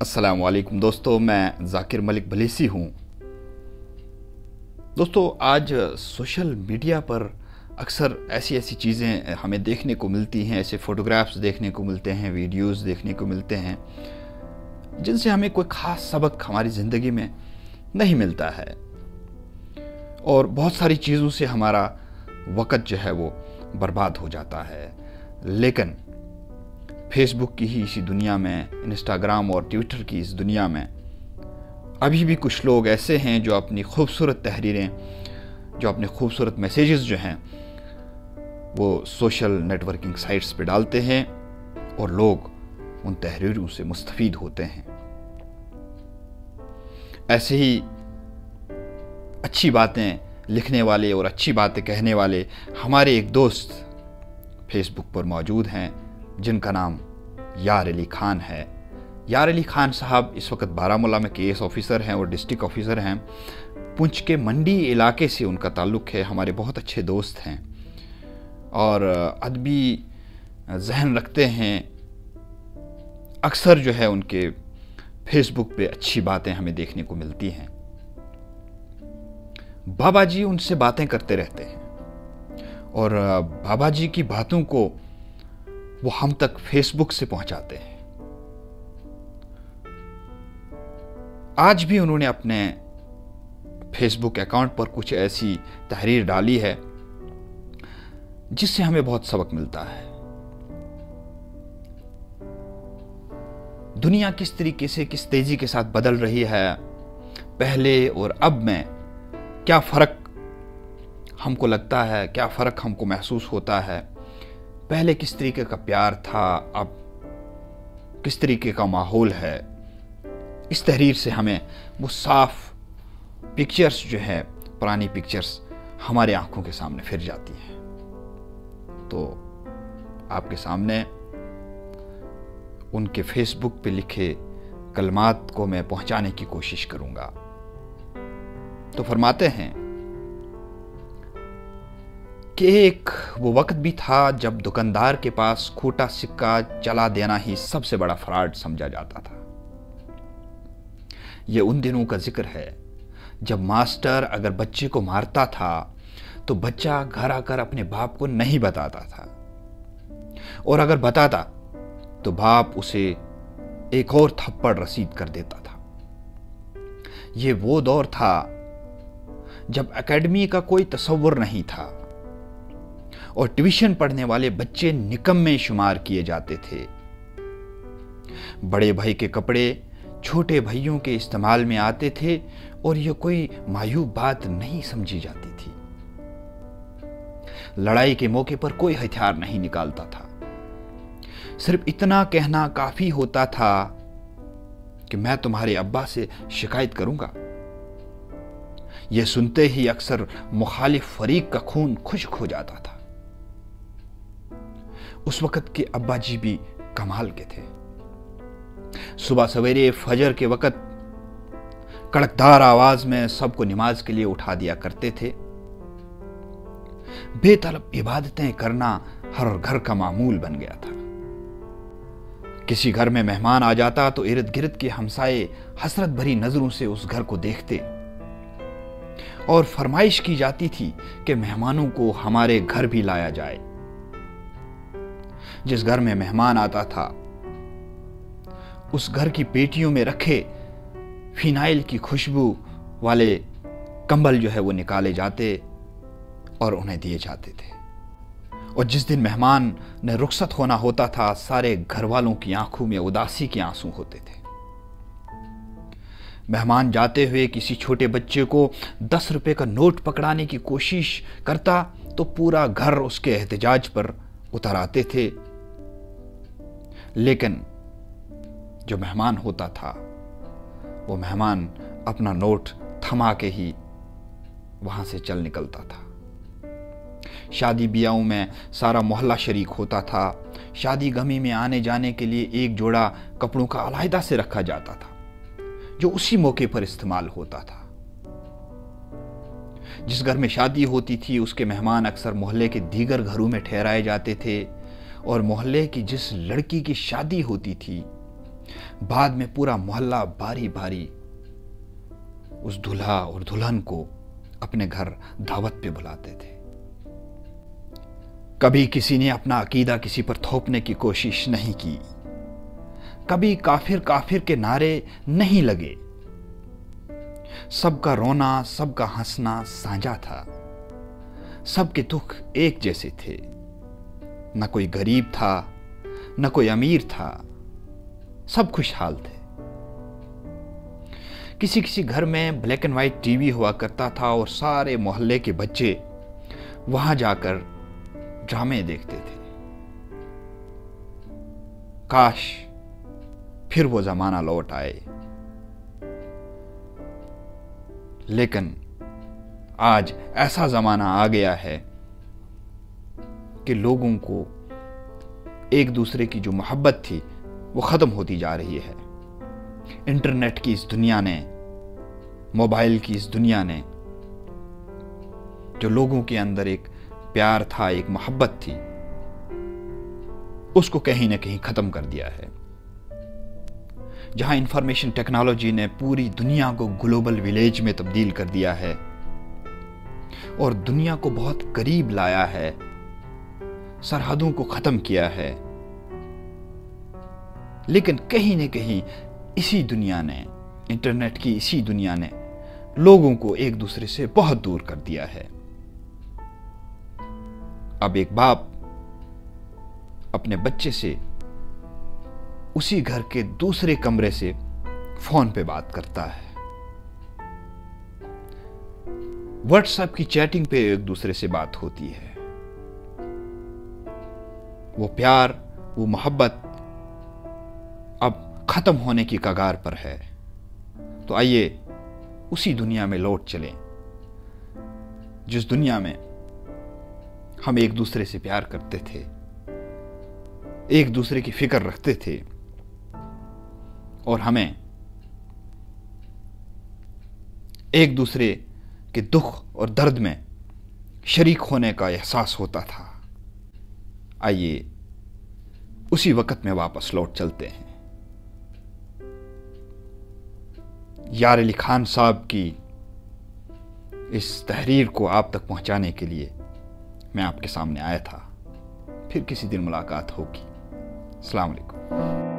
अस्सलाम वालेकुम दोस्तों, मैं ज़ाकिर मलिक भलीसी हूँ। दोस्तों, आज सोशल मीडिया पर अक्सर ऐसी चीज़ें हमें देखने को मिलती हैं, ऐसे फ़ोटोग्राफ्स देखने को मिलते हैं, वीडियोस देखने को मिलते हैं जिनसे हमें कोई ख़ास सबक हमारी ज़िंदगी में नहीं मिलता है और बहुत सारी चीज़ों से हमारा वक़्त जो है वो बर्बाद हो जाता है। लेकिन फेसबुक की ही इसी दुनिया में, इंस्टाग्राम और ट्विटर की इस दुनिया में अभी भी कुछ लोग ऐसे हैं जो अपनी खूबसूरत तहरीरें, जो अपने खूबसूरत मैसेजेस जो हैं वो सोशल नेटवर्किंग साइट्स पे डालते हैं और लोग उन तहरीरों से मुस्तफ़ीद होते हैं। ऐसे ही अच्छी बातें लिखने वाले और अच्छी बातें कहने वाले हमारे एक दोस्त फेसबुक पर मौजूद हैं जिनका नाम यार अली खान है। यार अली खान साहब इस वक्त बारामूला में केएस ऑफिसर हैं और डिस्ट्रिक्ट ऑफिसर हैं। पुंछ के मंडी इलाके से उनका ताल्लुक़ है। हमारे बहुत अच्छे दोस्त हैं और अदबी जहन रखते हैं। अक्सर जो है उनके फेसबुक पे अच्छी बातें हमें देखने को मिलती हैं। बाबा जी उनसे बातें करते रहते हैं और बाबा जी की बातों को वो हम तक फेसबुक से पहुंचाते हैं। आज भी उन्होंने अपने फेसबुक अकाउंट पर कुछ ऐसी तहरीर डाली है जिससे हमें बहुत सबक मिलता है। दुनिया किस तरीके से, किस तेजी के साथ बदल रही है, पहले और अब में क्या फ़र्क हमको लगता है, क्या फ़र्क हमको महसूस होता है। पहले किस तरीके का प्यार था, अब किस तरीके का माहौल है। इस तहरीर से हमें वो साफ पिक्चर्स जो है, पुरानी पिक्चर्स हमारे आंखों के सामने फिर जाती हैं। तो आपके सामने उनके फेसबुक पे लिखे कलमात को मैं पहुंचाने की कोशिश करूंगा। तो फरमाते हैं कि एक वो वक्त भी था जब दुकानदार के पास खोटा सिक्का चला देना ही सबसे बड़ा फ्रॉड समझा जाता था। ये उन दिनों का जिक्र है जब मास्टर अगर बच्चे को मारता था तो बच्चा घर आकर अपने बाप को नहीं बताता था और अगर बताता तो बाप उसे एक और थप्पड़ रसीद कर देता था। ये वो दौर था जब एकेडमी का कोई तसव्वुर नहीं था और ट्यूशन पढ़ने वाले बच्चे निकम्मे शुमार किए जाते थे। बड़े भाई के कपड़े छोटे भाइयों के इस्तेमाल में आते थे और यह कोई मायूब बात नहीं समझी जाती थी। लड़ाई के मौके पर कोई हथियार नहीं निकालता था। सिर्फ इतना कहना काफी होता था कि मैं तुम्हारे अब्बा से शिकायत करूंगा। यह सुनते ही अक्सर मुखालिफ फरीक का खून खुश्क हो जाता था। उस वक्त के अब्बा जी भी कमाल के थे। सुबह सवेरे फजर के वक्त कड़कदार आवाज में सबको नमाज के लिए उठा दिया करते थे। बेतलब इबादतें करना हर घर का मामूल बन गया था। किसी घर में मेहमान आ जाता तो इर्द गिर्द के हमसाए हसरत भरी नजरों से उस घर को देखते और फरमाइश की जाती थी कि मेहमानों को हमारे घर भी लाया जाए। जिस घर में मेहमान आता था उस घर की पेटियों में रखे फिनाइल की खुशबू वाले कंबल जो है वो निकाले जाते और उन्हें दिए जाते थे। और जिस दिन मेहमान ने रुखसत होना होता था सारे घर वालों की आंखों में उदासी के आंसू होते थे। मेहमान जाते हुए किसी छोटे बच्चे को 10 रुपए का नोट पकड़ाने की कोशिश करता तो पूरा घर उसके एहतजाज पर उतर आते थे। लेकिन जो मेहमान होता था वो मेहमान अपना नोट थमा के ही वहां से चल निकलता था। शादी ब्याहों में सारा मोहल्ला शरीक होता था। शादी गमी में आने जाने के लिए एक जोड़ा कपड़ों का अलहदा से रखा जाता था जो उसी मौके पर इस्तेमाल होता था। जिस घर में शादी होती थी उसके मेहमान अक्सर मोहल्ले के दीगर घरों में ठहराए जाते थे और मोहल्ले की जिस लड़की की शादी होती थी बाद में पूरा मोहल्ला बारी बारी उस दूल्हा और दुल्हन को अपने घर दावत पे बुलाते थे। कभी किसी ने अपना अकीदा किसी पर थोपने की कोशिश नहीं की, कभी काफिर काफिर के नारे नहीं लगे। सबका रोना, सबका हंसना साझा था, सबके दुख एक जैसे थे। न कोई गरीब था, न कोई अमीर था, सब खुशहाल थे। किसी किसी घर में ब्लैक एंड व्हाइट टीवी हुआ करता था और सारे मोहल्ले के बच्चे वहां जाकर ड्रामे देखते थे। काश फिर वो जमाना लौट आए, लेकिन आज ऐसा जमाना आ गया है कि लोगों को एक दूसरे की जो मोहब्बत थी वो खत्म होती जा रही है। इंटरनेट की इस दुनिया ने, मोबाइल की इस दुनिया ने जो लोगों के अंदर एक प्यार था, एक मोहब्बत थी, उसको कहीं ना कहीं खत्म कर दिया है। जहां इंफॉर्मेशन टेक्नोलॉजी ने पूरी दुनिया को ग्लोबल विलेज में तब्दील कर दिया है और दुनिया को बहुत करीब लाया है, सरहदों को खत्म किया है, लेकिन कहीं न कहीं इसी दुनिया ने, इंटरनेट की इसी दुनिया ने लोगों को एक दूसरे से बहुत दूर कर दिया है। अब एक बाप अपने बच्चे से उसी घर के दूसरे कमरे से फोन पे बात करता है, व्हाट्सएप की चैटिंग पे एक दूसरे से बात होती है। वो प्यार, वो मोहब्बत अब खत्म होने की कगार पर है। तो आइए उसी दुनिया में लौट चलें जिस दुनिया में हम एक दूसरे से प्यार करते थे, एक दूसरे की फिक्र रखते थे और हमें एक दूसरे के दुख और दर्द में शरीक होने का एहसास होता था। आइए उसी वक्त में वापस लौट चलते हैं। यार अली खान साहब की इस तहरीर को आप तक पहुंचाने के लिए मैं आपके सामने आया था। फिर किसी दिन मुलाकात होगी। अस्सलाम वालेकुम।